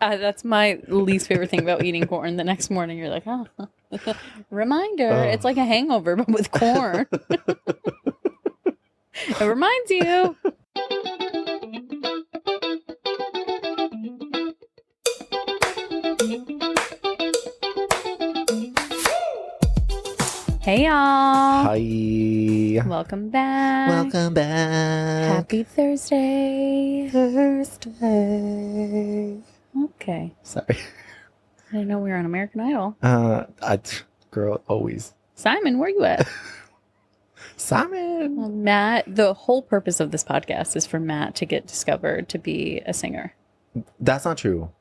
That's my least favorite thing about eating corn. The next morning, you're like, oh, reminder. Oh. It's like a hangover, but with corn. It reminds you. Hey, y'all. Hi. Welcome back. Welcome back. Happy Thursday. Thursday. Okay. Sorry. I didn't know we were on American Idol. Girl, always. Simon, where you at? Simon. Well, Matt, the whole purpose of this podcast is for Matt to get discovered to be a singer. That's not true.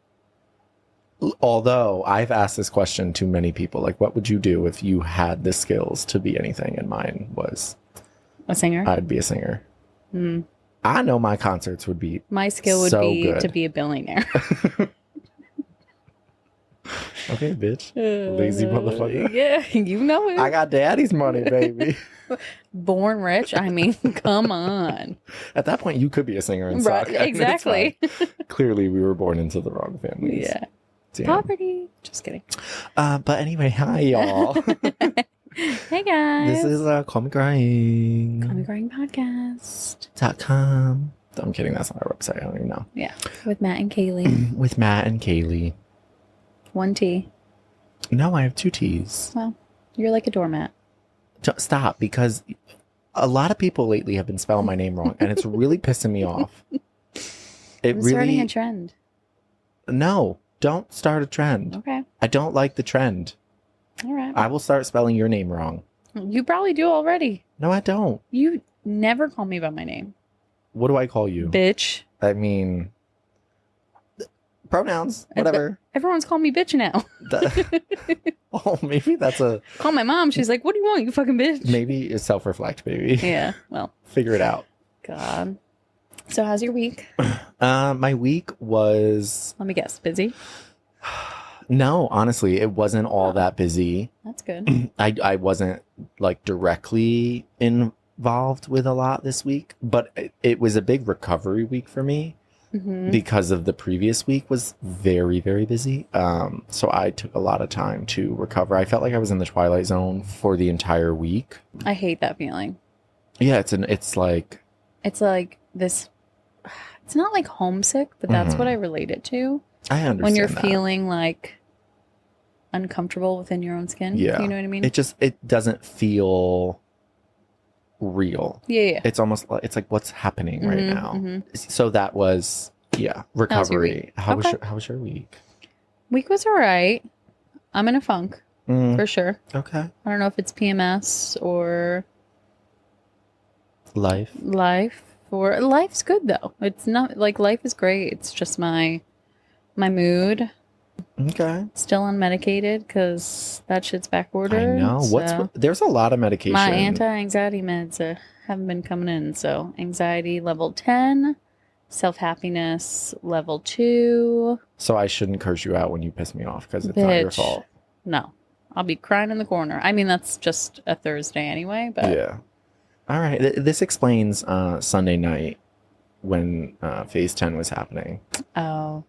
Although I've asked this question to many people, like, what would you do if you had the skills to be anything? And mine was A singer? I'd be a singer. Mm. I know my concerts would be My skill would so be good. to be a billionaire. Okay, bitch. Lazy motherfucker. Yeah, you know it. I got daddy's money, baby. Born rich. I mean, come on. At that point, you could be a singer and Right, suck. I mean, it's exactly. fine. Clearly, we were born into the wrong families. Yeah. Damn. Poverty. Just kidding. But anyway, hi, y'all. Hey, guys. This is Call Me Crying. Call Me Crying Podcast. .com. I'm kidding. That's not our website. I don't even know. Yeah. With Matt and Kaylee. With Matt and Kaylee. 1 T. No, I have 2 T's. Well, you're like a doormat. Stop, because a lot of people lately have been spelling my name wrong, and it's really pissing me off. I'm starting a trend. No, don't start a trend. Okay. I don't like the trend. All right. I will start spelling your name wrong. You probably do already. No, I don't. You never call me by my name. What do I call you? Bitch. I mean, pronouns, whatever. Everyone's calling me bitch now. Oh, maybe that's a... Call my mom. She's like, what do you want, you fucking bitch? Maybe it's self-reflect, baby. Yeah. Well. Figure it out. God. So how's your week? My week was... Let me guess. Busy? No, honestly, it wasn't all that busy. That's good. I wasn't like directly involved with a lot this week, but it was a big recovery week for me because of the previous week was very, very busy. So I took a lot of time to recover. I felt like I was in the Twilight Zone for the entire week. I hate that feeling. Yeah, it's like this, it's not like homesick, but that's what I relate it to. I understand when you're that. feeling like uncomfortable within your own skin. Yeah. You know what I mean? It doesn't feel real. Yeah. It's almost like, it's like what's happening right now. So that was, recovery. How was your week? Week was all right. I'm in a funk for sure. Okay. I don't know if it's PMS or Life. Or life's good though. It's not like life is great. It's just my mood. Okay. Still unmedicated because that shit's backordered. I know. There's a lot of medication. My anti-anxiety meds haven't been coming in. So anxiety level 10, self-happiness level 2. So I shouldn't curse you out when you piss me off because it's not your Bitch. fault. No. I'll be crying in the corner. I mean, that's just a Thursday anyway. But Yeah. All right. This explains Sunday night when Phase 10 was happening. Oh.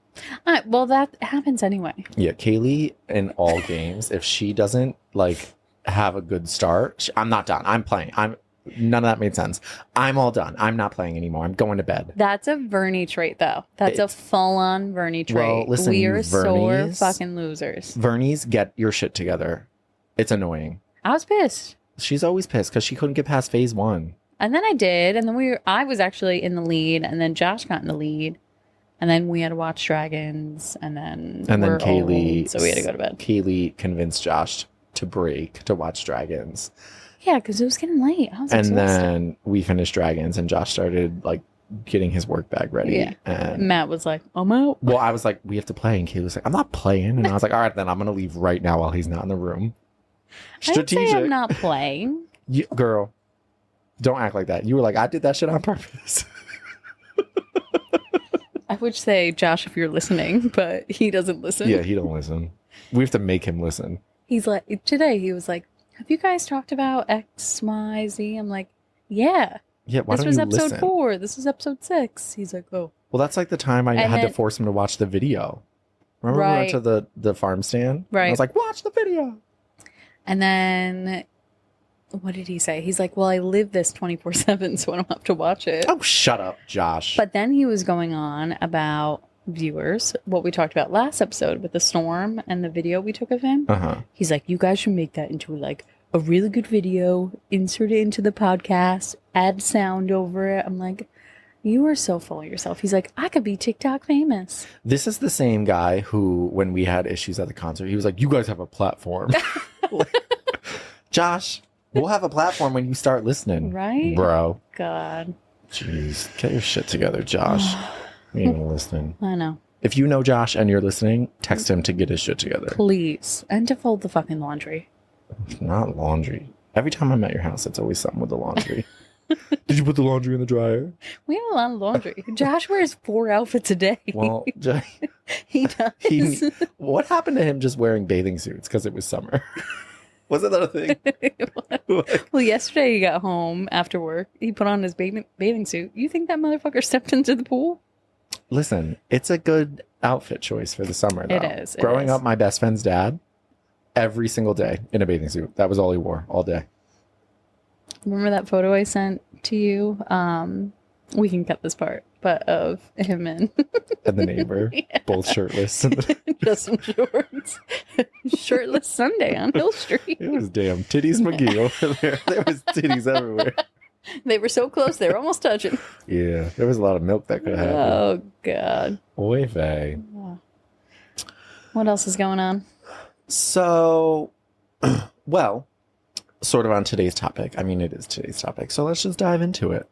Well, that happens anyway. Yeah, Kaylee in all games, if she doesn't like have a good start, I'm not done. I'm playing. None of that made sense. I'm all done. I'm not playing anymore. I'm going to bed. That's a Vernie trait, though. That's a full-on Vernie trait. Well, listen, we you are sore Vernies- fucking losers. Vernies, get your shit together. It's annoying. I was pissed. She's always pissed because she couldn't get past Phase 1. And then I did, and then I was actually in the lead, and then Josh got in the lead, and then we had to watch Dragons, and then Kaylee, old, so we had to go to bed. Kaylee convinced Josh to watch Dragons. Yeah, because it was getting late. I was And exhausted. then we finished Dragons, and Josh started like getting his work bag ready. Yeah. And Matt was like, I'm out. well, I was like, we have to play, and Kaylee was like, I'm not playing, and I was like, all right, then I'm gonna leave right now while he's not in the room. I didn't say I'm not playing. Girl, don't act like that. You were like, I did that shit on purpose. I would say, Josh, if you're listening, but he doesn't listen. Yeah, he don't listen. We have to make him listen. He's like, today he was like, have you guys talked about X, Y, Z? I'm like, yeah. Yeah, why This don't was you episode listen? 4. This is episode 6. He's like, oh. Well, that's like the time I And had to then- force him to watch the video. Remember we went Right. to the farm stand? And I Right. was like, watch the video. And then what did he say? He's like, well, I live this 24/7, so I don't have to watch it. Oh, shut up, Josh. But then he was going on about viewers, what we talked about last episode with the storm and the video we took of him. Uh-huh. He's like, you guys should make that into like a really good video, insert it into the podcast, add sound over it. I'm like, you are so full of yourself. He's like, I could be TikTok famous. This is the same guy who, when we had issues at the concert, he was like, you guys have a platform. Josh, we'll have a platform when you start listening. Right? Bro. God. Jeez. Get your shit together, Josh. You ain't even listening. I know. If you know Josh and you're listening, text him to get his shit together. Please. And to fold the fucking laundry. Not laundry. Every time I'm at your house, it's always something with the laundry. Did you put the laundry in the dryer? We have a lot of laundry. Josh wears 4 outfits a day. Well, he does. What happened to him just wearing bathing suits because it was summer? Wasn't that a thing? Well, yesterday he got home after work. He put on his bathing suit. You think that motherfucker stepped into the pool? Listen, it's a good outfit choice for the summer, though. It is. Growing up, my best friend's dad, every single day in a bathing suit. That was all he wore all day. Remember that photo I sent to you? We can cut this part, but of him and And the neighbor, Yeah. both shirtless. just some shorts. Shirtless Sunday on Hill Street. It was damn titties McGee over there. There was titties everywhere. They were so close, they were almost touching. Yeah, there was a lot of milk that could have happened. Oh, God. Oy vey. What else is going on? So, well, sort of on today's topic. I mean, it is today's topic. So let's just dive into it.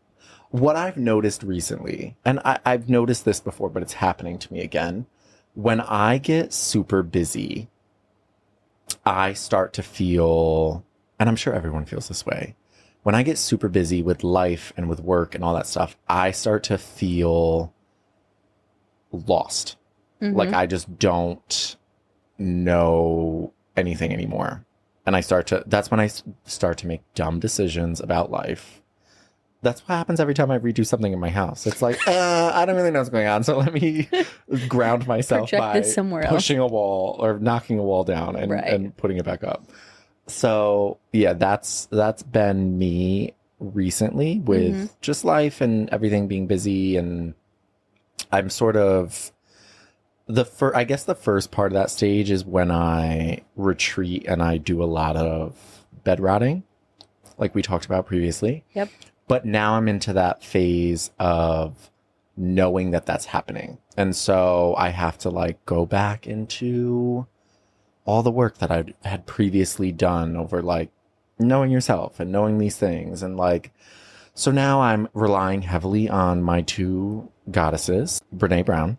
What I've noticed recently, and I've noticed this before, but it's happening to me again. When I get super busy, I start to feel, and I'm sure everyone feels this way. When I get super busy with life and with work and all that stuff, I start to feel lost. Mm-hmm. Like I just don't know anything anymore. And that's when I start to make dumb decisions about life. That's what happens every time I redo something in my house. It's like, I don't really know what's going on. So let me ground myself Project by this somewhere else. pushing a wall or knocking a wall down and, Right. and putting it back up. So yeah, that's been me recently with Mm-hmm. just life and everything being busy. And I'm sort of I guess the first part of that stage is when I retreat and I do a lot of bed rotting, like we talked about previously. Yep. But now I'm into that phase of knowing that that's happening. And so I have to like go back into all the work that I had previously done over like knowing yourself and knowing these things. And like, so now I'm relying heavily on my two goddesses, Brene Brown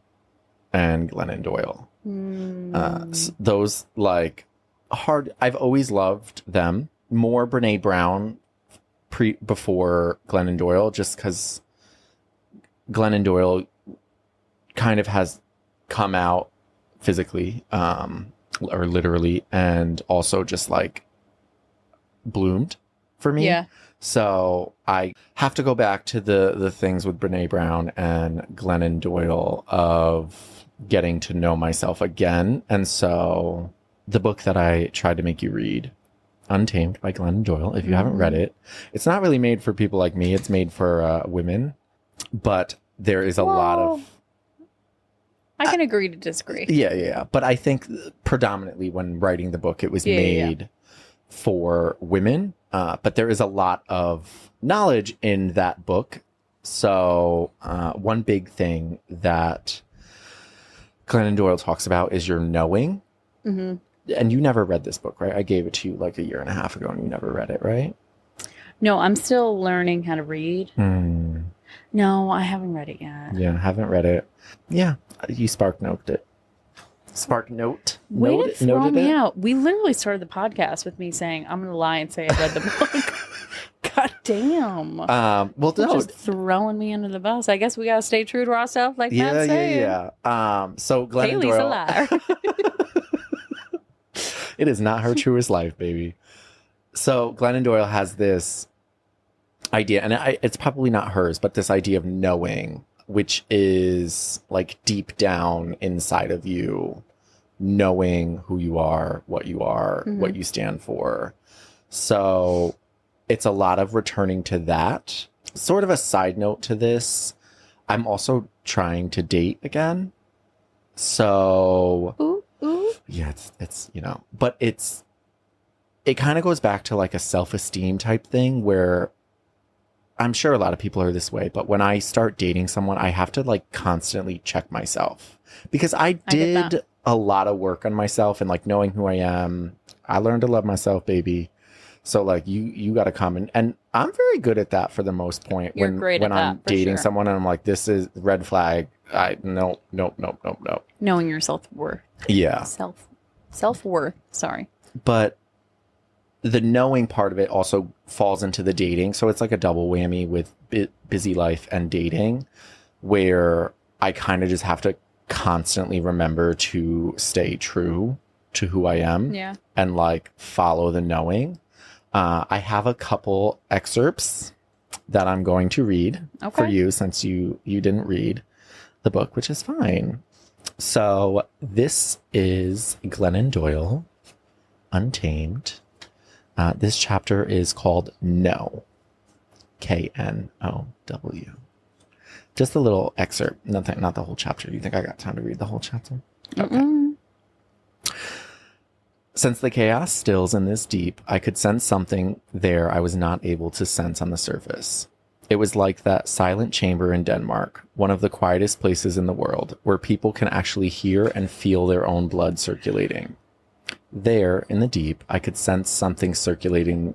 and Glennon Doyle. Those like I've always loved them. More Brene Brown before Glennon Doyle, just because Glennon Doyle kind of has come out physically, or literally, and also just like bloomed for me. Yeah. So I have to go back to the things with Brene Brown and Glennon Doyle of getting to know myself again. And so the book that I tried to make you read, Untamed by Glennon Doyle, if you haven't read it, it's not really made for people like me. It's made for women, but there is a lot of... I can agree to disagree. Yeah. But I think predominantly when writing the book, it was made for women. But there is a lot of knowledge in that book. So one big thing that Glennon Doyle talks about is your knowing. Mm-hmm. And you never read this book, right? I gave it to you like a year and a half ago and you never read it, right? No, I'm still learning how to read. No, I haven't read it yet. Yeah, haven't read it. Yeah, you spark noted it. Spark note? Way to throw noted me it? out. We literally started the podcast with me saying, I'm going to lie and say I read the book. God damn. Well, You're no. just throwing me under the bus. I guess we got to stay true to ourselves like Matt's saying. Yeah. So Glennon Kaylee's Doyle... a liar. It is not her truest life, baby. So Glennon Doyle has this idea, and it's probably not hers, but this idea of knowing, which is like deep down inside of you, knowing who you are, what you stand for. So it's a lot of returning to that. Sort of a side note to this, I'm also trying to date again. So yeah, it's but it kind of goes back to like a self-esteem type thing where I'm sure a lot of people are this way, but when I start dating someone, I have to like constantly check myself because I did a lot of work on myself and like knowing who I am. I learned to love myself, baby. So like you got to come and I'm very good at that for the most point. You're great at when I'm that, for dating sure. someone and I'm like, this is red flag. Nope. Knowing your self-worth. Yeah. Self-worth. Sorry. But the knowing part of it also falls into the dating. So it's like a double whammy with busy life and dating where I kind of just have to constantly remember to stay true to who I am and like follow the knowing. I have a couple excerpts that I'm going to read for you since you didn't read the book, which is fine. So this is Glennon Doyle, Untamed. This chapter is called No, Know. Just a little excerpt, nothing, not the whole chapter. You think I got time to read the whole chapter? Okay. Since the chaos stills in this deep, I could sense something there I was not able to sense on the surface. It was like that silent chamber in Denmark, one of the quietest places in the world, where people can actually hear and feel their own blood circulating. There, in the deep, I could sense something circulating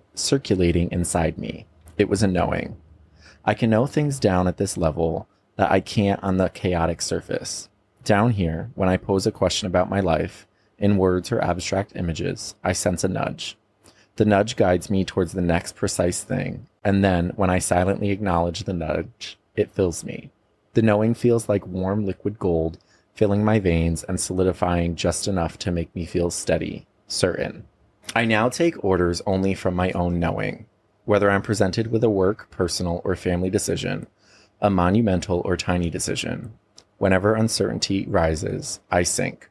inside me. It was a knowing. I can know things down at this level that I can't on the chaotic surface. Down here, when I pose a question about my life, in words or abstract images, I sense a nudge. The nudge guides me towards the next precise thing, and then, when I silently acknowledge the nudge, it fills me. The knowing feels like warm liquid gold, filling my veins and solidifying just enough to make me feel steady, certain. I now take orders only from my own knowing. Whether I'm presented with a work, personal, or family decision, a monumental or tiny decision, whenever uncertainty rises, I sink.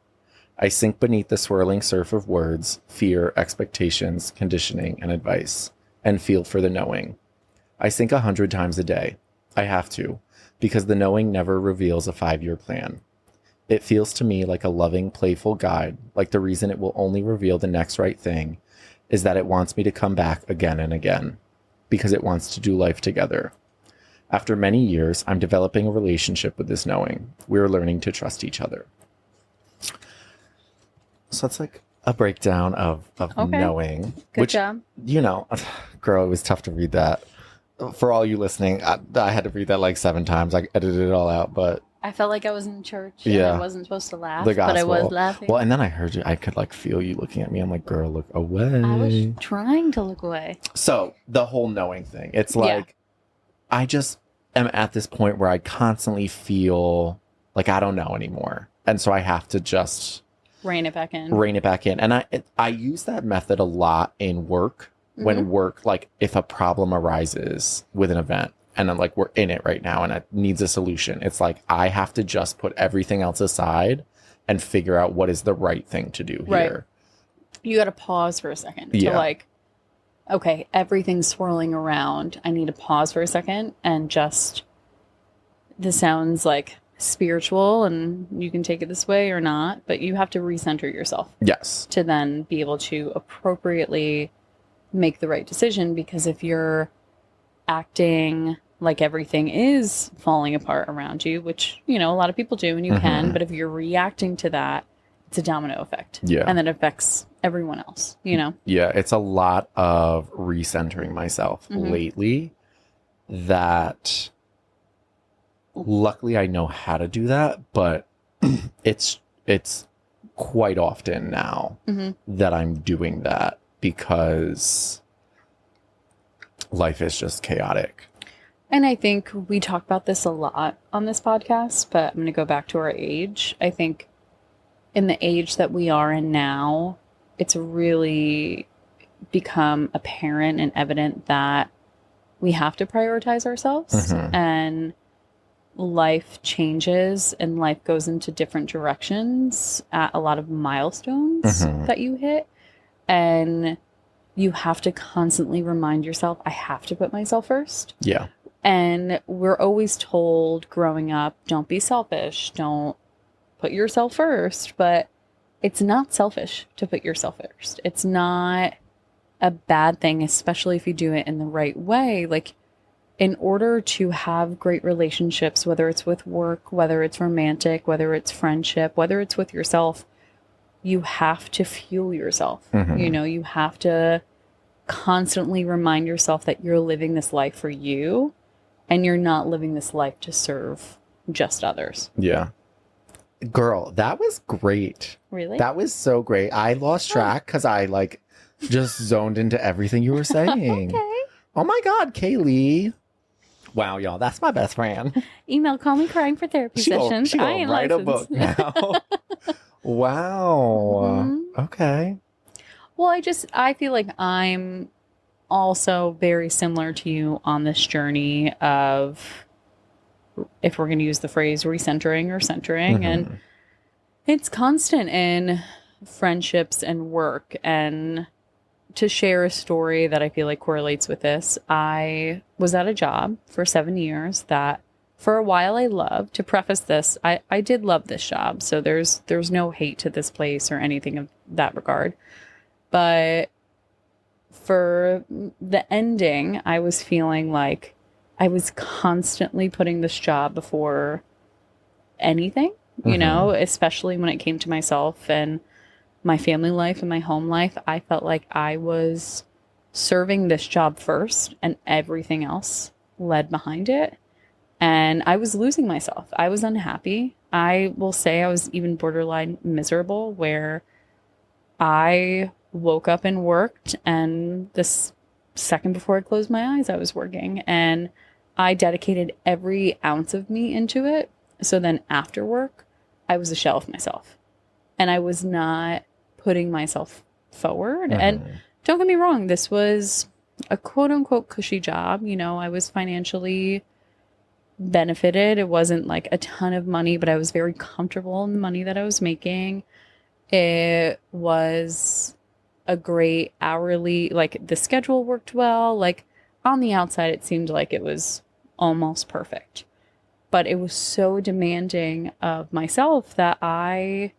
I sink beneath the swirling surf of words, fear, expectations, conditioning, and advice, and feel for the knowing. I sink 100 times a day. I have to, because the knowing never reveals a 5-year plan. It feels to me like a loving, playful guide, like the reason it will only reveal the next right thing is that it wants me to come back again and again, because it wants to do life together. After many years, I'm developing a relationship with this knowing. We're learning to trust each other. So it's like a breakdown of knowing. Good job. Girl, it was tough to read that. For all you listening, I had to read that like 7 times. I edited it all out, but I felt like I was in church and I wasn't supposed to laugh, the gospel. but I was laughing. Well, and then I heard you. I could like feel you looking at me. I'm like, girl, look away. I was trying to look away. So the whole knowing thing, it's like, I just am at this point where I constantly feel like I don't know anymore. And so I have to just rein it back in. And I use that method a lot in work. When work, like if a problem arises with an event and then like we're in it right now and it needs a solution, it's like I have to just put everything else aside and figure out what is the right thing to do here. You got to pause for a second to like, okay, everything's swirling around. I need to pause for a second and just, this sounds like spiritual and you can take it this way or not, but you have to recenter yourself. Yes. To then be able to appropriately make the right decision, because if you're acting like everything is falling apart around you, which, a lot of people do and you can, but if you're reacting to that, it's a domino effect. Yeah. And then it affects everyone else, Yeah, it's a lot of recentering myself lately that luckily I know how to do that, but it's quite often now that I'm doing that because life is just chaotic. And I think we talk about this a lot on this podcast, but I'm going to go back to our age. I think in the age that we are in now, it's really become apparent and evident that we have to prioritize ourselves. And life changes and life goes into different directions at a lot of milestones that you hit. And you have to constantly remind yourself, I have to put myself first. Yeah. And we're always told growing up, don't be selfish, don't put yourself first. But it's not selfish to put yourself first. It's not a bad thing, especially if you do it in the right way. Like, in order to have great relationships, whether it's with work, whether it's romantic, whether it's friendship, whether it's with yourself, you have to fuel yourself. You know, you have to constantly remind yourself that you're living this life for you and you're not living this life to serve just others. Yeah. Girl, that was great. Really? That was so great. I lost track because I like just zoned into everything you were saying. Okay. Oh my God, Kaylee. Wow, y'all, that's my best friend. Email Call Me Crying for Therapy Sessions. She will write a book now. Wow. Okay. Well, I feel like I'm also very similar to you on this journey of, if we're going to use the phrase, recentering or centering. And it's constant in friendships and work. And to share a story that I feel like correlates with this, I was at a job for 7 years that for a while I loved. To preface this, I did love this job. So there's no hate to this place or anything of that regard. But for the ending, I was feeling like I was constantly putting this job before anything, you know, especially when it came to myself and my family life and my home life. I felt like I was serving this job first and everything else led behind it. And I was losing myself. I was unhappy. I will say I was even borderline miserable, where I woke up and worked, and this second before I closed my eyes, I was working, and I dedicated every ounce of me into it. So then after work, I was a shell of myself, and I was not putting myself forward. And don't get me wrong, this was a quote unquote cushy job. You know, I was financially benefited. It wasn't like a ton of money, but I was very comfortable in the money that I was making. It was a great hourly, like the schedule worked well. Like on the outside, it seemed like it was almost perfect, but it was so demanding of myself that I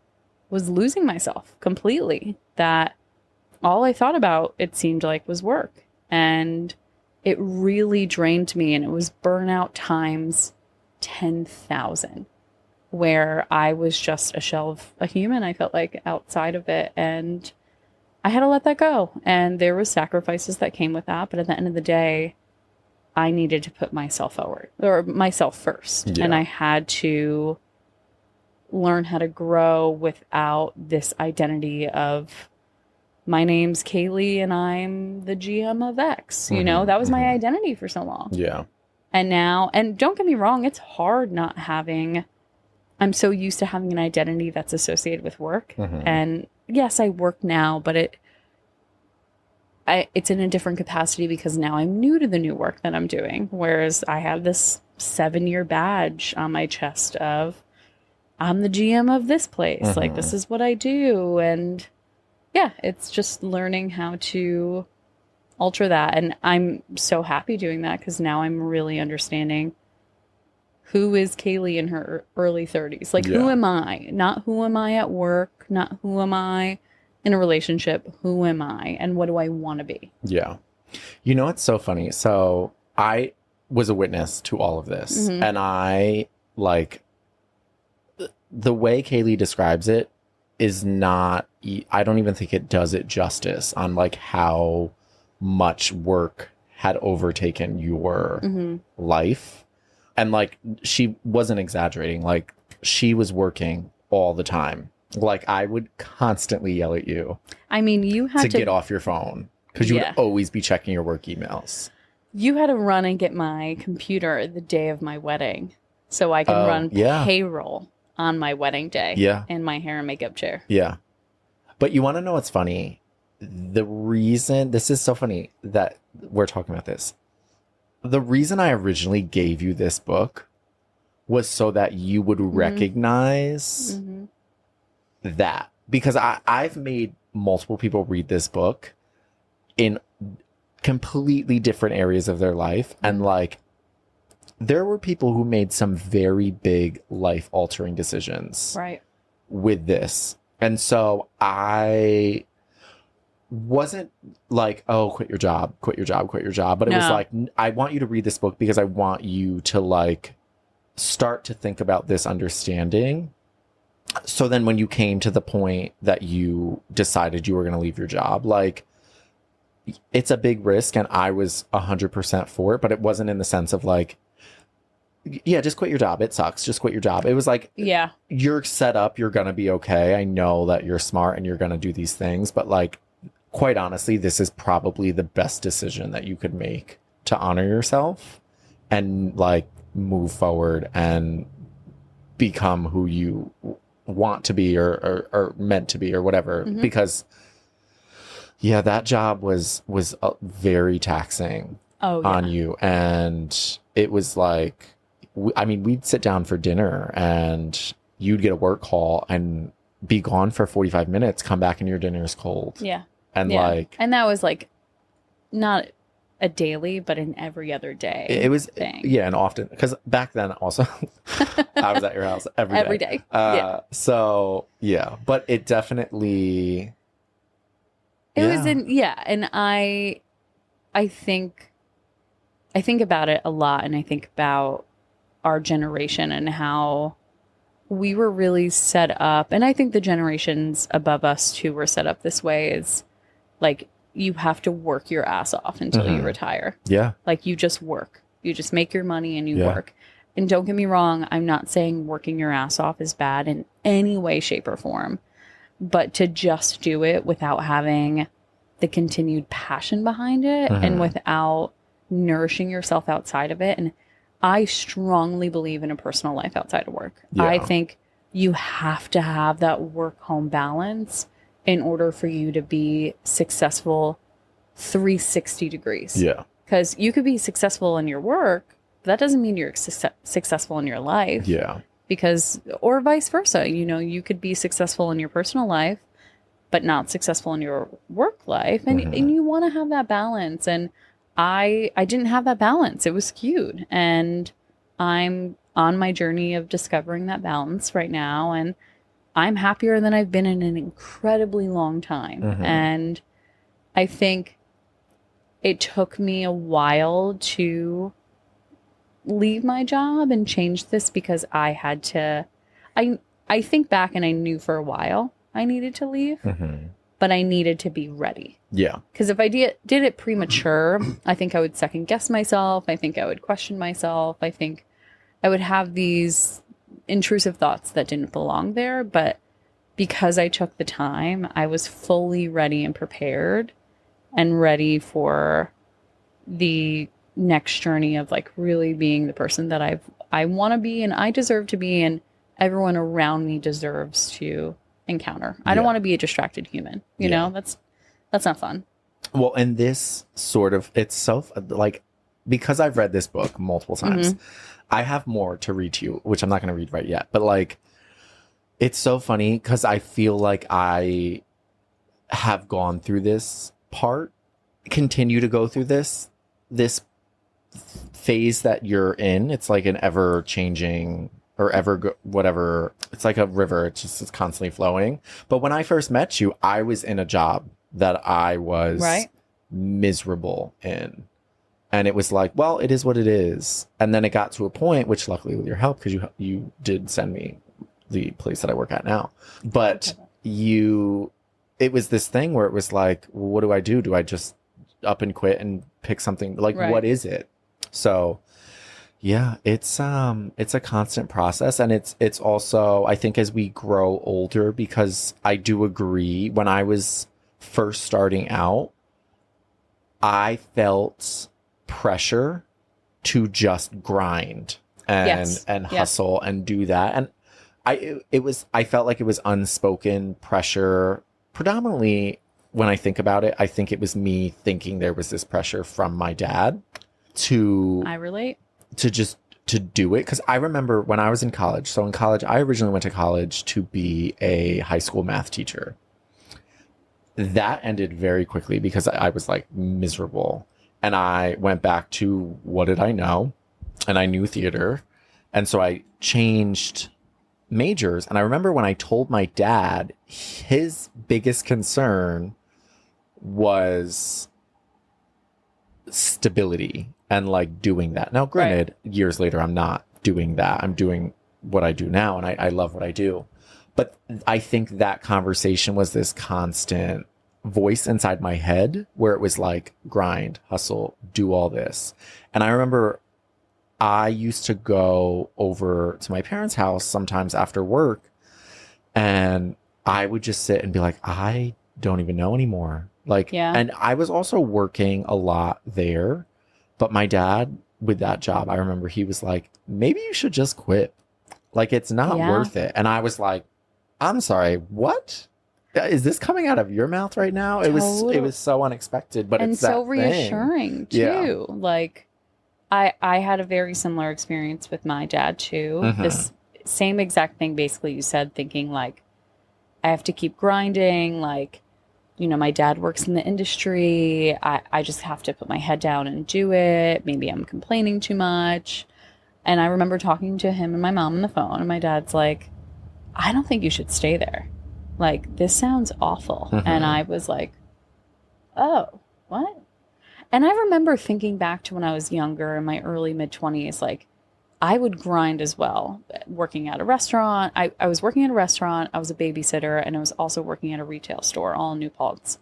was losing myself completely, that all I thought about, it seemed like, was work. And it really drained me, and it was burnout times 10,000, where I was just a shell of a human, I felt like, outside of it. And I had to let that go. And there was sacrifices that came with that. But at the end of the day, I needed to put myself forward, or myself first. Yeah. And I had to learn how to grow without this identity of, my name's Kaylee and I'm the GM of X. You know, that was my identity for so long. Yeah. And now, and don't get me wrong, it's hard not having, I'm so used to having an identity that's associated with work. And yes, I work now, but it's in a different capacity because now I'm new to the new work that I'm doing. Whereas I have this 7-year badge on my chest of, I'm the GM of this place. Like, this is what I do. And yeah, it's just learning how to alter that. And I'm so happy doing that, because now I'm really understanding who is Kaylee in her early 30s. Like, who am I? Not who am I at work, not who am I in a relationship. Who am I and what do I want to be? Yeah. You know, it's so funny. So I was a witness to all of this, and I like the way Kaylee describes it is not, I don't even think it does it justice on like how much work had overtaken your life. And like, she wasn't exaggerating. Like, she was working all the time. Like, I would constantly yell at you. I mean, you had to get off your phone, because you would always be checking your work emails. You had to run and get my computer the day of my wedding so I could run payroll on my wedding day in my hair and makeup chair. Yeah. But you want to know what's funny? The reason, this is so funny that we're talking about this. The reason I originally gave you this book was so that you would recognize that. Because I've made multiple people read this book in completely different areas of their life. And like, there were people who made some very big life altering decisions with this. And so I wasn't like, oh, quit your job. But it was like, I want you to read this book because I want you to like start to think about this understanding. So then when you came to the point that you decided you were going to leave your job, like, it's a big risk and I was 100% for it, but it wasn't in the sense of like, yeah, just quit your job. It sucks. Just quit your job. It was like, you're set up. You're going to be okay. I know that you're smart and you're going to do these things, but like, quite honestly, this is probably the best decision that you could make to honor yourself and like move forward and become who you want to be or meant to be or whatever. Because yeah, that job was very taxing on you. And it was like, I mean, we'd sit down for dinner and you'd get a work call and be gone for 45 minutes, come back and your dinner is cold. Yeah. And like, and that was like not a daily, but an every other day. It was thing. Yeah, and often, because back then also I was at your house every day. So yeah, but it definitely was and I think about it a lot, and I think about our generation and how we were really set up, and I think the generations above us too were set up this way, is like, you have to work your ass off until you retire. Yeah. Like, you just work. You just make your money and you work. And don't get me wrong, I'm not saying working your ass off is bad in any way, shape, or form. But to just do it without having the continued passion behind it and without nourishing yourself outside of it. And I strongly believe in a personal life outside of work. Yeah. I think you have to have that work-home balance in order for you to be successful 360 degrees. Yeah. Because you could be successful in your work, but that doesn't mean you're successful in your life. Yeah. Because, or vice versa, you know, you could be successful in your personal life, but not successful in your work life. And, and you want to have that balance. And I didn't have that balance. It was skewed. And I'm on my journey of discovering that balance right now. And I'm happier than I've been in an incredibly long time. And I think it took me a while to leave my job and change this, because I had to, I think back and I knew for a while I needed to leave, but I needed to be ready. Yeah. Because if I did it premature, I think I would second guess myself. I think I would question myself. I think I would have these intrusive thoughts that didn't belong there. But because I took the time, I was fully ready and prepared and ready for the next journey of like really being the person that I want to be and I deserve to be, and everyone around me deserves to encounter. I don't want to be a distracted human. You know, that's not fun. Well, and this sort of, it's so like, because I've read this book multiple times, I have more to read to you, which I'm not going to read right yet. But like, it's so funny because I feel like I have gone through this part, continue to go through this phase that you're in. It's like an ever changing or whatever. It's like a river. It's constantly flowing. But when I first met you, I was in a job that I was miserable in. And it was like, well, it is what it is. And then it got to a point, which luckily with your help, because you did send me the place that I work at now. But it was this thing where it was like, well, what do I do? Do I just up and quit and pick something? Like, what is it? So yeah, it's a constant process. And it's also, I think, as we grow older, because I do agree, when I was first starting out, I felt pressure to just grind and hustle and do that. And I felt like it was unspoken pressure. Predominantly, when I think about it, I think it was me thinking there was this pressure from my dad to to do it. Because I remember when I was in college. So in college, I originally went to college to be a high school math teacher. That ended very quickly because I was like miserable. And I went back to what did I know? And I knew theater. And so I changed majors. And I remember when I told my dad, his biggest concern was stability and like doing that. Now, granted, years later, I'm not doing that. I'm doing what I do now, and I love what I do. But I think that conversation was this constant voice inside my head where it was like, grind, hustle, do all this. And I remember I used to go over to my parents' house sometimes after work, and I would just sit and be like, I don't even know anymore. Like, and I was also working a lot there, but my dad with that job, I remember he was like, maybe you should just quit. Like, it's not worth it. And I was like, I'm sorry, what? Is this coming out of your mouth right now? It was so unexpected, but it's so reassuring too. Yeah. Like, I had a very similar experience with my dad too. Mm-hmm. This same exact thing, basically, you said, thinking like, I have to keep grinding. Like, you know, my dad works in the industry. I just have to put my head down and do it. Maybe I'm complaining too much. And I remember talking to him and my mom on the phone, and my dad's like, I don't think you should stay there. Like, this sounds awful. Mm-hmm. And I was like, oh, what? And I remember thinking back to when I was younger, in my early mid-20s, like, I would grind as well, working at a restaurant. I was working at a restaurant, I was a babysitter, and I was also working at a retail store, all in New Paltz.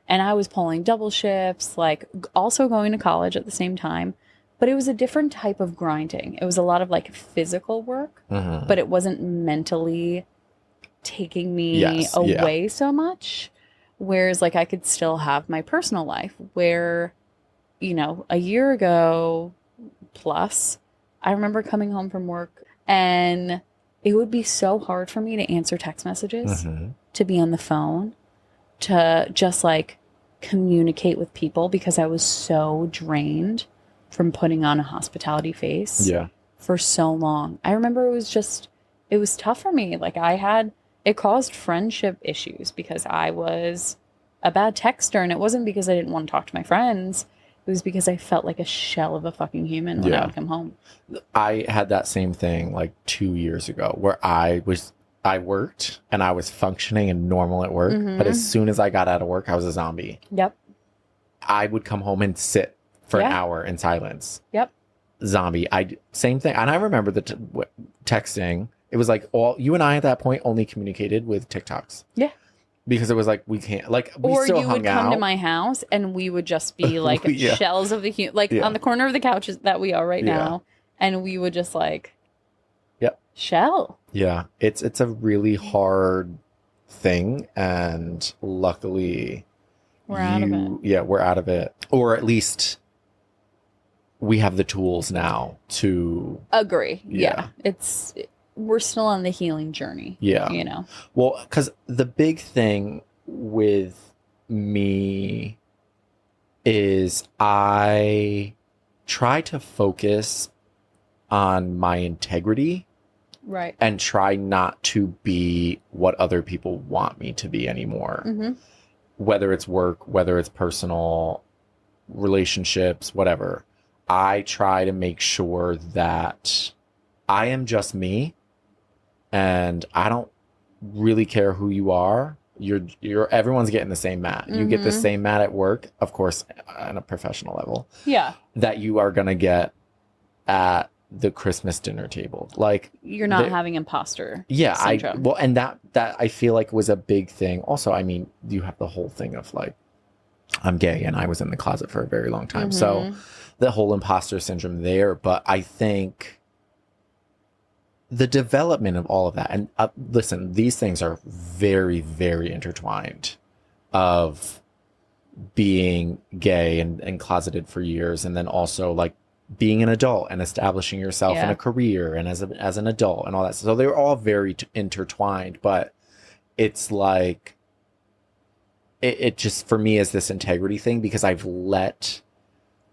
And I was pulling double shifts, like also going to college at the same time. But it was a different type of grinding. It was a lot of like physical work, mm-hmm. but it wasn't mentally taking me away so much. Whereas like I could still have my personal life where, you know, a year ago plus, I remember coming home from work and it would be so hard for me to answer text messages, mm-hmm. to be on the phone, to just like communicate with people because I was so drained from putting on a hospitality face for so long. I remember it was tough for me. Like it caused friendship issues because I was a bad texter, and it wasn't because I didn't want to talk to my friends. It was because I felt like a shell of a fucking human when I would come home. I had that same thing like 2 years ago where I worked and I was functioning and normal at work. Mm-hmm. But as soon as I got out of work, I was a zombie. Yep. I would come home and sit for an hour in silence. Yep. Zombie. Same thing. And I remember the texting. It was like you and I at that point only communicated with TikToks. Yeah. Because it was like, we can't, like, we or still hung out. Or you would come to my house and we would just be like shells of the on the corner of the couches that we are right now. And we would just like, shell. Yeah. It's a really hard thing. And luckily, we're out of it. Yeah, we're out of it. Or at least we have the tools now to agree. Yeah. We're still on the healing journey. Yeah. You know? Well, because the big thing with me is I try to focus on my integrity. Right. And try not to be what other people want me to be anymore. Mm-hmm. Whether it's work, whether it's personal relationships, whatever. I try to make sure that I am just me. And I don't really care who you are. Everyone's getting the same mat. Mm-hmm. You get the same mat at work, of course, on a professional level. Yeah. That you are going to get at the Christmas dinner table. Like, you're not having imposter syndrome. And that I feel like was a big thing. Also, I mean, you have the whole thing of like, I'm gay and I was in the closet for a very long time. Mm-hmm. So the whole imposter syndrome there. But I think the development of all of that, and listen, these things are very, very intertwined, of being gay and closeted for years, and then also like being an adult and establishing yourself in a career and as an adult and all that. So they're all very intertwined, but it's like, it just, for me, is this integrity thing, because I've let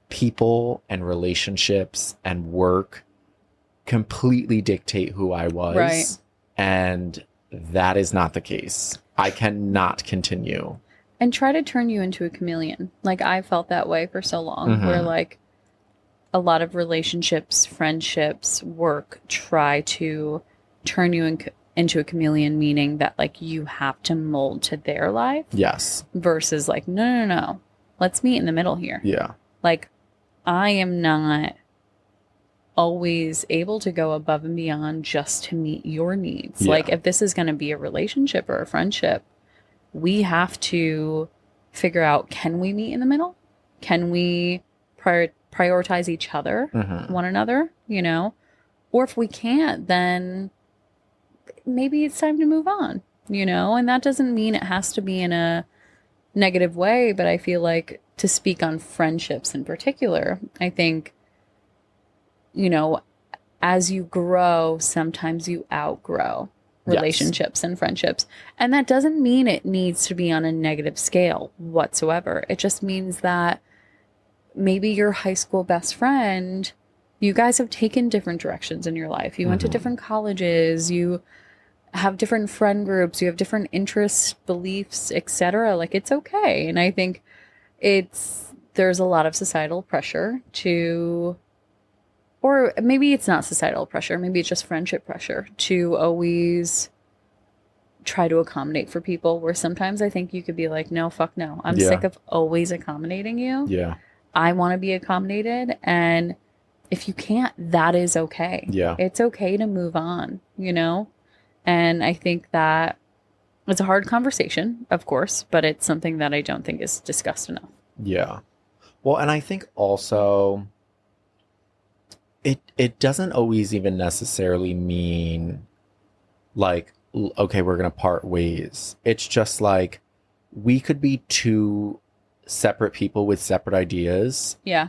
people and relationships and work completely dictate who I was. Right. And that is not the case. I cannot continue. And try to turn you into a chameleon. Like, I felt that way for so long, where like a lot of relationships, friendships, work try to turn you into a chameleon, meaning that like you have to mold to their life. Yes. Versus like, no. Let's meet in the middle here. Yeah. Like, I am not always able to go above and beyond just to meet your needs. Yeah. Like, if this is going to be a relationship or a friendship, we have to figure out, can we meet in the middle? Can we prioritize each other, one another, you know? Or if we can't, then maybe it's time to move on, you know? And that doesn't mean it has to be in a negative way, but I feel like, to speak on friendships in particular, I think, you know, as you grow, sometimes you outgrow relationships and friendships. And that doesn't mean it needs to be on a negative scale whatsoever. It just means that maybe your high school best friend, you guys have taken different directions in your life. You went to different colleges, you have different friend groups, you have different interests, beliefs, etc. Like, it's okay. And I think there's a lot of societal pressure to, or maybe it's not societal pressure, maybe it's just friendship pressure to always try to accommodate for people, where sometimes I think you could be like, no, fuck no. I'm sick of always accommodating you. Yeah. I want to be accommodated. And if you can't, that is okay. Yeah. It's okay to move on, you know? And I think that it's a hard conversation, of course, but it's something that I don't think is discussed enough. Yeah. Well, and I think also it doesn't always even necessarily mean like, okay, we're going to part ways. It's just like, we could be two separate people with separate ideas. Yeah.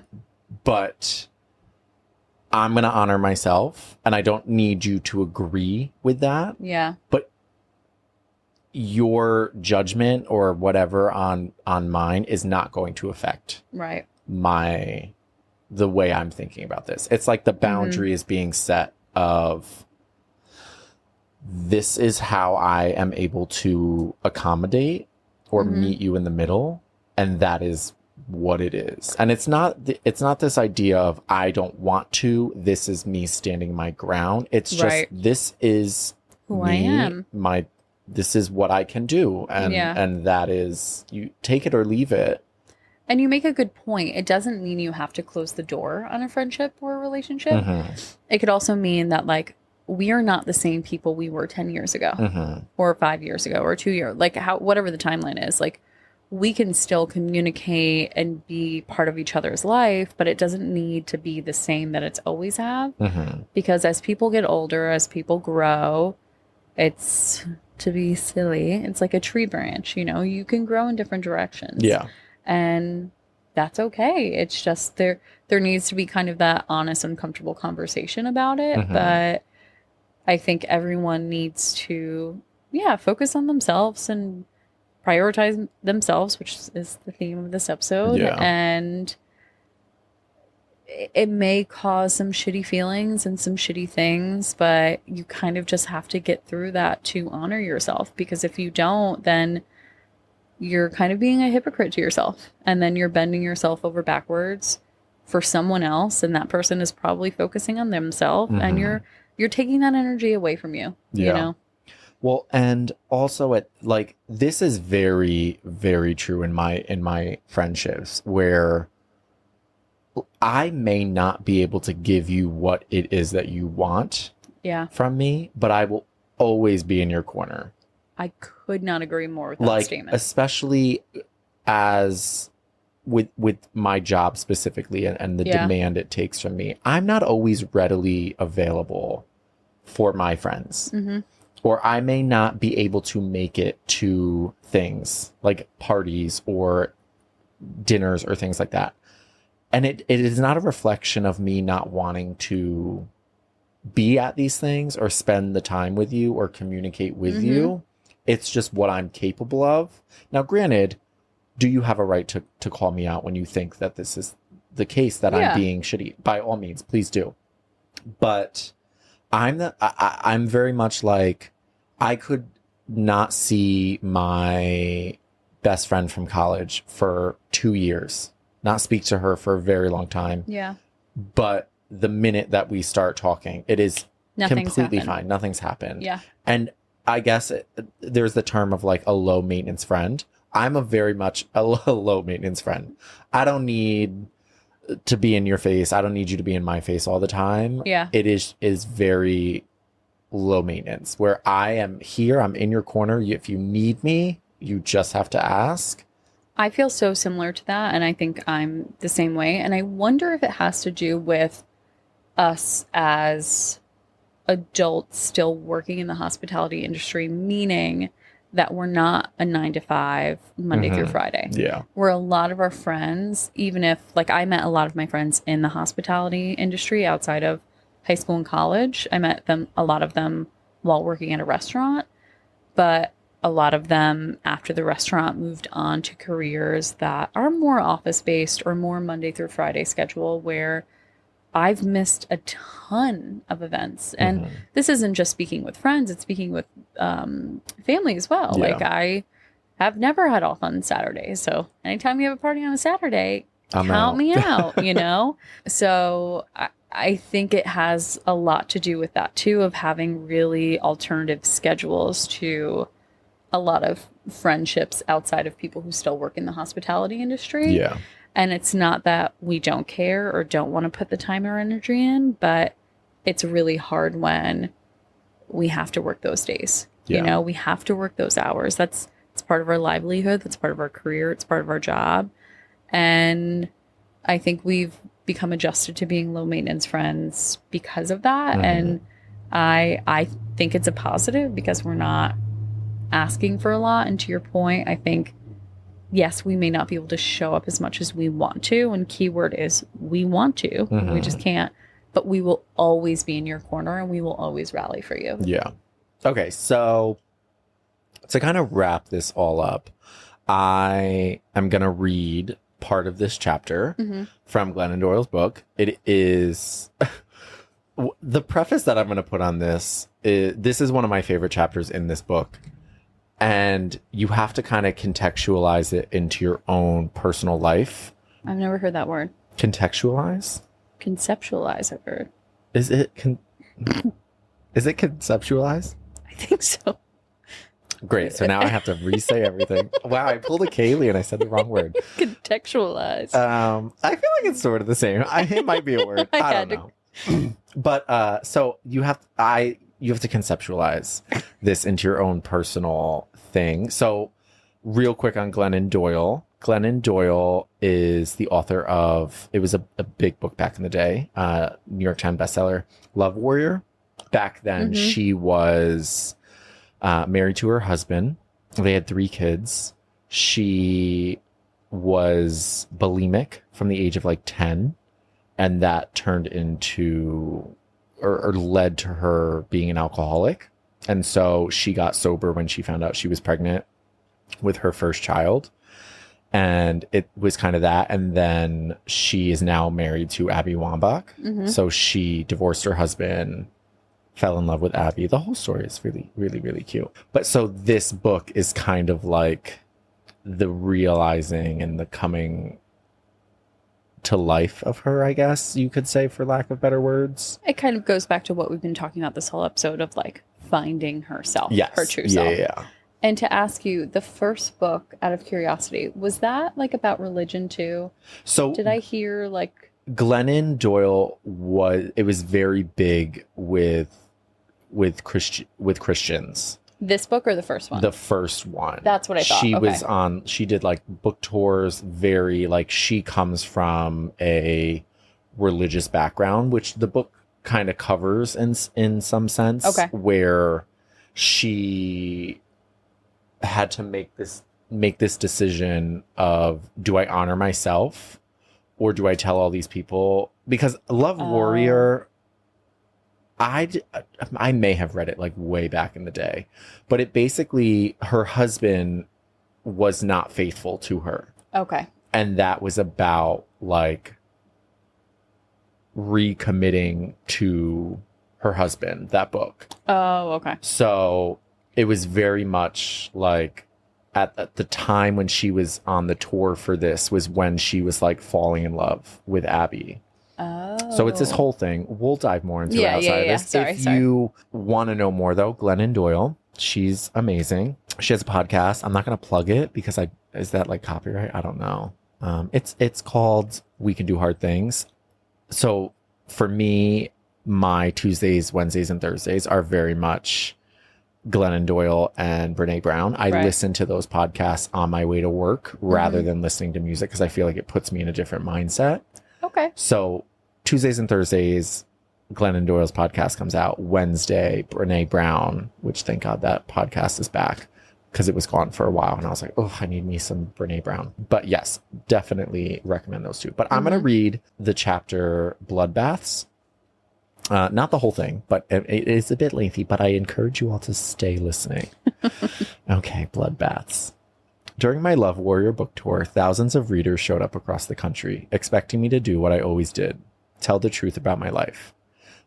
But I'm going to honor myself, and I don't need you to agree with that. Yeah. But your judgment or whatever on mine is not going to affect Right. the way I'm thinking about this. It's like the boundary is being set of, this is how I am able to accommodate or meet you in the middle, and that is what it is. And it's not this idea of, I don't want to, this is me standing my ground. It's just, this is who me, I am. This is what I can do. And that is, you take it or leave it. And you make a good point. It doesn't mean you have to close the door on a friendship or a relationship. It could also mean that, like, we are not the same people we were 10 years ago or 5 years ago or 2 years, like, whatever the timeline is. Like, we can still communicate and be part of each other's life, but it doesn't need to be the same that it's always have. Because as people get older, as people grow, it's, to be silly, it's like a tree branch, you know, you can grow in different directions. Yeah. And that's okay. It's just there needs to be kind of that honest, uncomfortable conversation about it. But I think everyone needs to, focus on themselves and prioritize themselves, which is the theme of this episode. Yeah. And it may cause some shitty feelings and some shitty things, but you kind of just have to get through that to honor yourself. Because if you don't, then you're kind of being a hypocrite to yourself, and then you're bending yourself over backwards for someone else, and that person is probably focusing on themselves, and you're taking that energy away from you. You know. Well, and also this is very, very true in my friendships, where I may not be able to give you what it is that you want from me, but I will always be in your corner. I could not agree more with that statement. Especially as with my job specifically and the demand it takes from me. I'm not always readily available for my friends. Or I may not be able to make it to things like parties or dinners or things like that. And it is not a reflection of me not wanting to be at these things or spend the time with you or communicate with you. It's just what I'm capable of. Now, granted, do you have a right to call me out when you think that this is the case, that I'm being shitty? By all means, please do. But I'm very much like, I could not see my best friend from college for 2 years, not speak to her for a very long time. Yeah. But the minute that we start talking, it is Nothing's completely happened. fine. Nothing's happened. Yeah. And I guess there's the term of like a low maintenance friend. I'm a very much a low maintenance friend. I don't need to be in your face. I don't need you to be in my face all the time. Yeah. It is very low maintenance, where I am here. I'm in your corner. If you need me, you just have to ask. I feel so similar to that, and I think I'm the same way. And I wonder if it has to do with us as adults still working in the hospitality industry, meaning that we're not a 9 to 5 Monday through Friday. Yeah. Where a lot of our friends, even if, like, I met a lot of my friends in the hospitality industry outside of high school and college. I met a lot of them while working at a restaurant, but a lot of them after the restaurant moved on to careers that are more office based or more Monday through Friday schedule, where I've missed a ton of events. And this isn't just speaking with friends, it's speaking with family as well. Yeah. Like, I have never had off on Saturdays. So anytime you have a party on a Saturday, count me out, you know? So I think it has a lot to do with that too, of having really alternative schedules to a lot of friendships outside of people who still work in the hospitality industry. Yeah. And it's not that we don't care or don't want to put the time or energy in, but it's really hard when we have to work those days. Yeah. You know, we have to work those hours. It's part of our livelihood. That's part of our career. It's part of our job. And I think we've become adjusted to being low maintenance friends because of that. And I think it's a positive because we're not asking for a lot. And to your point, I think, yes, we may not be able to show up as much as we want to. And keyword is we want to. We just can't. But we will always be in your corner and we will always rally for you. Yeah. Okay. So to kind of wrap this all up, I am going to read part of this chapter from Glennon Doyle's book. It is the preface that I'm going to put on this. This is one of my favorite chapters in this book. And you have to kind of contextualize it into your own personal life. I've never heard that word. Contextualize? Conceptualize, I've heard. Is it conceptualize? I think so. Great. So now I have to re-say everything. Wow, I pulled a Kaylee and I said the wrong word. Contextualize. I feel like it's sort of the same. It might be a word. I don't know. But so you have to conceptualize this into your own personal thing. So real quick on Glennon Doyle. Glennon Doyle is the author of, it was a big book back in the day, New York Times bestseller, Love Warrior. Back then, she was married to her husband. They had 3 kids. She was bulimic from the age of like 10. And that turned into or led to her being an alcoholic. And so she got sober when she found out she was pregnant with her first child. And it was kind of that. And then she is now married to Abby Wambach. So she divorced her husband, fell in love with Abby. The whole story is really, really, really cute. But so this book is kind of like the realizing and the coming to life of her, I guess you could say, for lack of better words. It kind of goes back to what we've been talking about this whole episode of like finding herself, her true self. Yeah. And to ask you, the first book, out of curiosity, was that like about religion too? So did I hear like Glennon Doyle was very big with Christians. This book or the first one? The first one. That's what I thought. She did like book tours, very like, she comes from a religious background, which the book kind of covers in some sense. Okay. Where she had to make this decision of, do I honor myself or do I tell all these people? Because Love Warrior, I may have read it like way back in the day, but it basically, her husband was not faithful to her. Okay. And that was about like recommitting to her husband, that book. Oh, okay. So it was very much like at the time when she was on the tour for this was when she was like falling in love with Abby. Oh. So it's this whole thing. We'll dive more into it outside of this. Sorry. You want to know more though, Glennon Doyle, she's amazing. She has a podcast. I'm not going to plug it because is that like copyright? I don't know. It's called We Can Do Hard Things. So for me, my Tuesdays, Wednesdays, and Thursdays are very much Glennon Doyle and Brene Brown. I listen to those podcasts on my way to work rather than listening to music because I feel like it puts me in a different mindset. Okay. So Tuesdays and Thursdays, Glennon Doyle's podcast comes out. Wednesday, Brene Brown, which thank God that podcast is back because it was gone for a while. And I was like, oh, I need me some Brene Brown. But yes, definitely recommend those two. But I'm going to read the chapter Bloodbaths. Not the whole thing, but it is a bit lengthy, but I encourage you all to stay listening. Okay, Bloodbaths. During my Love Warrior book tour, thousands of readers showed up across the country, expecting me to do what I always did, tell the truth about my life.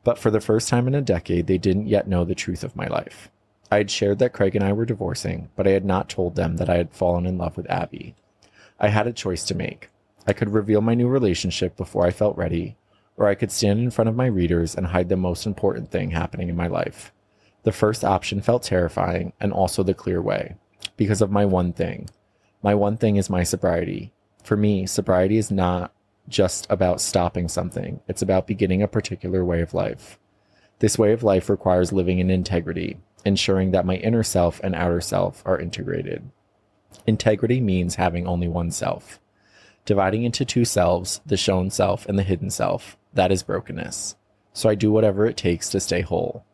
But for the first time in a decade, they didn't yet know the truth of my life. I had shared that Craig and I were divorcing, but I had not told them that I had fallen in love with Abby. I had a choice to make. I could reveal my new relationship before I felt ready, or I could stand in front of my readers and hide the most important thing happening in my life. The first option felt terrifying and also the clear way, because of my one thing. My one thing is my sobriety. For me, sobriety is not just about stopping something. It's about beginning a particular way of life. This way of life requires living in integrity, ensuring that my inner self and outer self are integrated. Integrity means having only one self. Dividing into two selves, the shown self and the hidden self, that is brokenness. So I do whatever it takes to stay whole.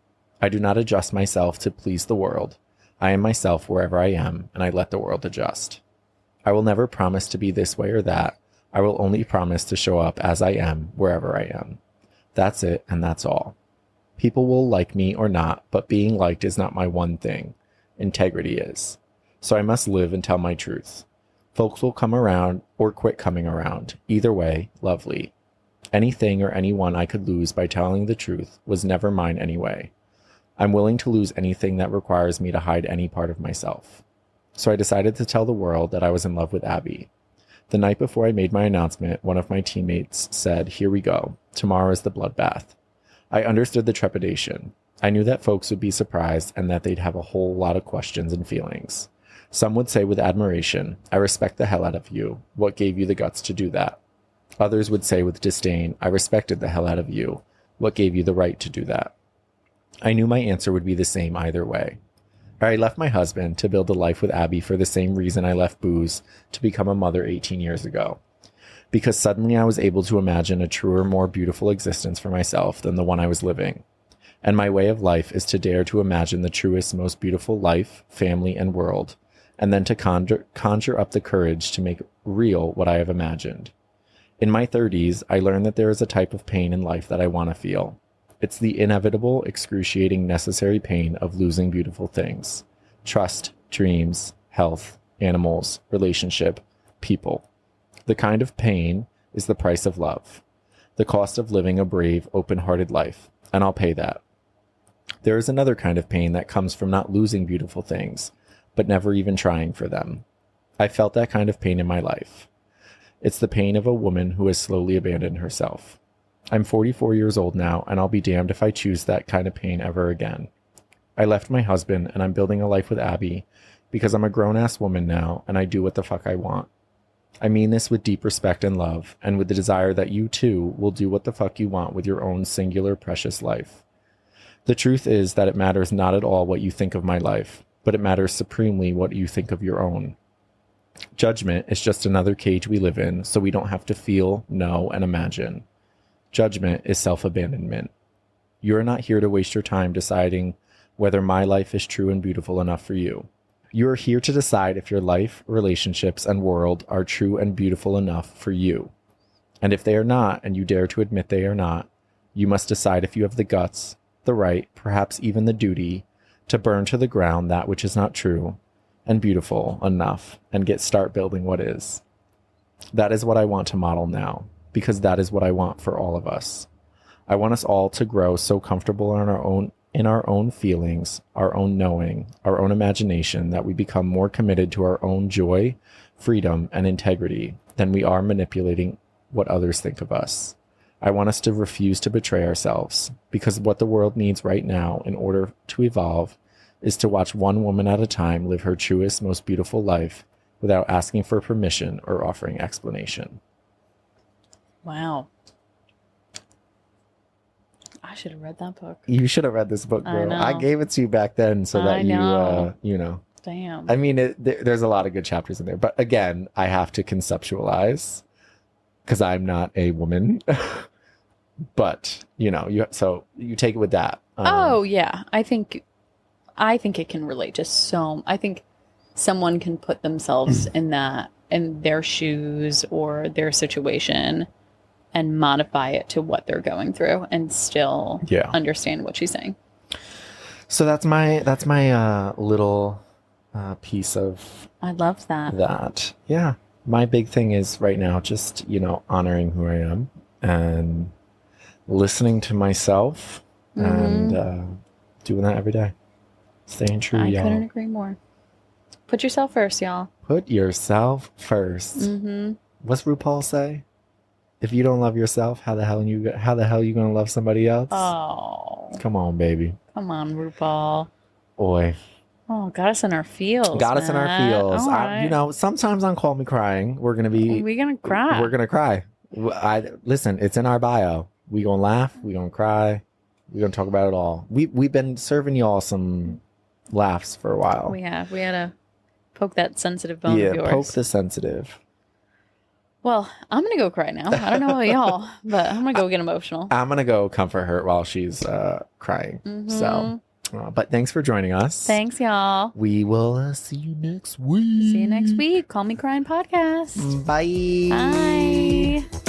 I do not adjust myself to please the world. I am myself wherever I am, and I let the world adjust. I will never promise to be this way or that. I will only promise to show up as I am, wherever I am. That's it, and that's all. People will like me or not, but being liked is not my one thing. Integrity is. So I must live and tell my truth. Folks will come around or quit coming around. Either way, lovely. Anything or anyone I could lose by telling the truth was never mine anyway. I'm willing to lose anything that requires me to hide any part of myself. So I decided to tell the world that I was in love with Abby. The night before I made my announcement, one of my teammates said, "Here we go. Tomorrow is the bloodbath." I understood the trepidation. I knew that folks would be surprised and that they'd have a whole lot of questions and feelings. Some would say with admiration, "I respect the hell out of you. What gave you the guts to do that?" Others would say with disdain, "I respected the hell out of you. What gave you the right to do that?" I knew my answer would be the same either way. I left my husband to build a life with Abby for the same reason I left booze to become a mother 18 years ago. Because suddenly I was able to imagine a truer, more beautiful existence for myself than the one I was living. And my way of life is to dare to imagine the truest, most beautiful life, family, and world, and then to conjure up the courage to make real what I have imagined. In my 30s, I learned that there is a type of pain in life that I want to feel. It's the inevitable, excruciating, necessary pain of losing beautiful things. Trust, dreams, health, animals, relationship, people. The kind of pain is the price of love. The cost of living a brave, open-hearted life, and I'll pay that. There is another kind of pain that comes from not losing beautiful things, but never even trying for them. I felt that kind of pain in my life. It's the pain of a woman who has slowly abandoned herself. I'm 44 years old now, and I'll be damned if I choose that kind of pain ever again. I left my husband, and I'm building a life with Abby because I'm a grown-ass woman now, and I do what the fuck I want. I mean this with deep respect and love, and with the desire that you, too, will do what the fuck you want with your own singular, precious life. The truth is that it matters not at all what you think of my life, but it matters supremely what you think of your own. Judgment is just another cage we live in, so we don't have to feel, know, and imagine. Judgment is self-abandonment. You are not here to waste your time deciding whether my life is true and beautiful enough for you. You are here to decide if your life, relationships, and world are true and beautiful enough for you. And if they are not, and you dare to admit they are not, you must decide if you have the guts, the right, perhaps even the duty, to burn to the ground that which is not true and beautiful enough and start building what is. That is what I want to model now, because that is what I want for all of us. I want us all to grow so comfortable in our own feelings, our own knowing, our own imagination, that we become more committed to our own joy, freedom, and integrity than we are manipulating what others think of us. I want us to refuse to betray ourselves, because what the world needs right now in order to evolve is to watch one woman at a time live her truest, most beautiful life without asking for permission or offering explanation. Wow. I should have read that book. You should have read this book, girl. I gave it to you back then so that you know. Damn. I mean, there's a lot of good chapters in there. But again, I have to conceptualize because I'm not a woman. But, so you take it with that. Oh, yeah. I think it can relate to I think someone can put themselves in their shoes or their situation and modify it to what they're going through and still understand what she's saying. So that's my little piece of I love that. Yeah. My big thing is right now just, honoring who I am and listening to myself and doing that every day. Staying true, y'all. I couldn't agree more. Put yourself first, y'all. Put yourself first. Mm-hmm. What's RuPaul say? If you don't love yourself, how the hell you gonna love somebody else? Oh, come on, baby. Come on, RuPaul. Boy. Oh, got us in our feels. Us in our feels. Right. Sometimes on Call Me Crying, we're gonna cry. We're gonna cry. Listen, it's in our bio. We gonna laugh. We gonna cry. We gonna talk about it all. We've been serving y'all some laughs for a while. We have. We had to poke that sensitive bone of yours. Yeah, poke the sensitive. Well, I'm going to go cry now. I don't know about y'all, but I'm going to go get emotional. I'm going to go comfort her while she's crying. Mm-hmm. So, but thanks for joining us. Thanks, y'all. We will see you next week. See you next week. Call Me Crying Podcast. Bye. Bye.